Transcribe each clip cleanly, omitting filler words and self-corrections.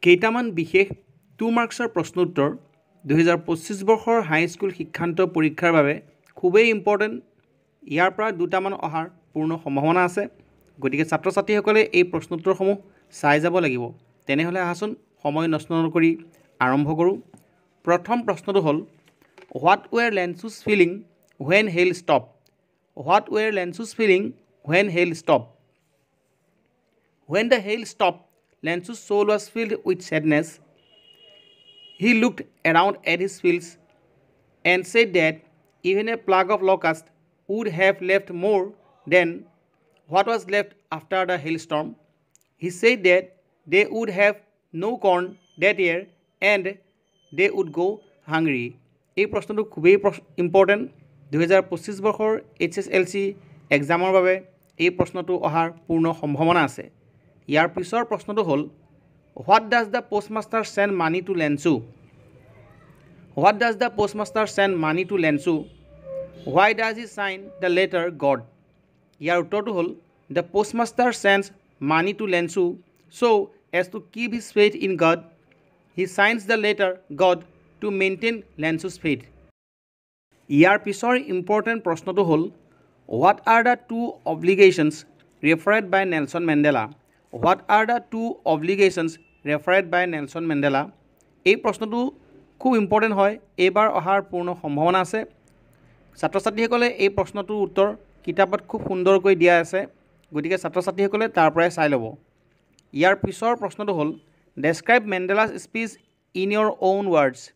কেইটামান বিশেষ 2 মাৰ্কছৰ প্ৰশ্ন উত্তৰ 2025 বৰ্ষৰ হাইস্কুল শিক্ষান্ত পৰীক্ষাৰ বাবে খুবেই ইম্পৰ্টেণ্ট ইয়াৰ পৰা দুটামান অহাৰ পূৰ্ণ সম্ভাৱনা আছে গতিকে ছাত্ৰ ছাত্ৰীসকলে এই প্ৰশ্ন উত্তৰসমূহ চাই যাব লাগিব তেনেহলে আহাচোন সময় নষ্ট নকৰি আৰম্ভ কৰোঁ প্ৰথম প্ৰশ্নটো হ'ল What were Lensu's feeling when hail stopped? What were Lensu's feeling when hail stopped? When the hail stopped, Lensu's soul was filled with sadness. He looked around at his fields and said that even a plague of locusts would have left more than what was left after the hailstorm. He said that they would have no corn that year and they would go hungry. এই প্ৰশ্নটো খুবেই important 2025 বৰ্ষৰ HSLC এক্সামৰ বাবে এই প্ৰশ্নটো অহাৰ পূৰ্ণ সম্ভাৱনা আছে ইয়াৰ পিছৰ প্ৰশ্নটো হ'ল What does the postmaster send money to Lensu? What does the postmaster send money to Lensu? Why does he sign the letter God? ইয়াৰ উত্তৰটো হ'ল The postmaster sends money to Lensu so as to keep his faith in God. He signs the letter God to maintain Lensu's faith. ইয়াৰ পিছৰ important প্ৰশ্নটো হ'ল What are the two obligations referred by Nelson Mandela? What are the two obligations referred by Nelson Mandela? এই প্ৰশ্নটো খুব important হয় এইবাৰ অহাৰ পূৰ্ণ সম্ভাৱনা আছে ছাত্ৰ ছাত্ৰীসকলে এই প্ৰশ্নটোৰ উত্তৰ কিতাপত খুব সুন্দৰকৈ দিয়া আছে গতিকে ছাত্ৰ ছাত্ৰীসকলে তাৰ পৰাই চাই ল'ব ইয়াৰ পিছৰ প্ৰশ্নটো হ'ল Describe Mandela's speech in your own words.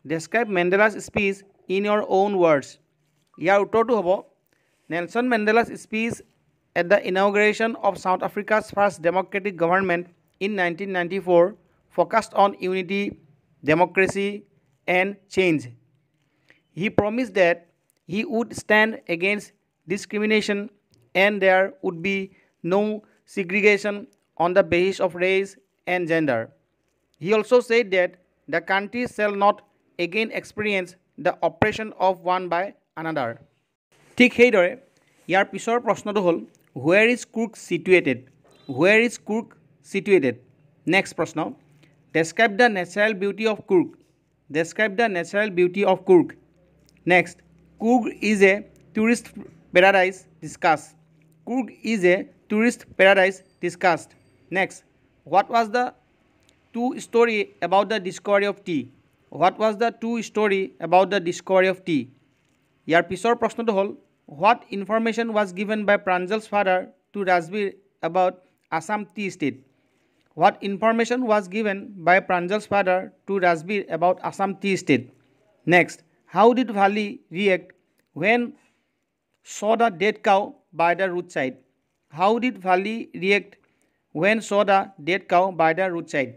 Describe Mandela's speech in your own words. ইয়াৰ উত্তৰটো হ'ব Nelson Mandela's speech at the inauguration of South Africa's first democratic government in 1994 focused on unity, democracy, and change. He promised that he would stand against discrimination and there would be no segregation on the basis of race and gender. He also said that the country shall not again experience the oppression of one by another. ঠিক সেইদৰে ইয়াৰ পিছৰ প্ৰশ্নটো হ'ল Where is Kurg situated? Where is Kurg situated? Next প্ৰশ্ন Describe the natural beauty of Kurg. Describe the natural beauty of Kurg. Next Kurg is a tourist paradise. Discuss. Kurg is a tourist paradise. Discussed. Next What was the true story about the discovery of tea? What was the true story about the discovery of tea? ইয়াৰ পিছৰ প্ৰশ্নটো হ'ল What information was given by Pranjal's father to Rajbir about Assam tea state? What information was given by Pranjal's father to Rajbir about Assam tea state? Next, how did Vali react when saw the dead cow by the roadside? How did Vali react when saw the dead cow by the roadside?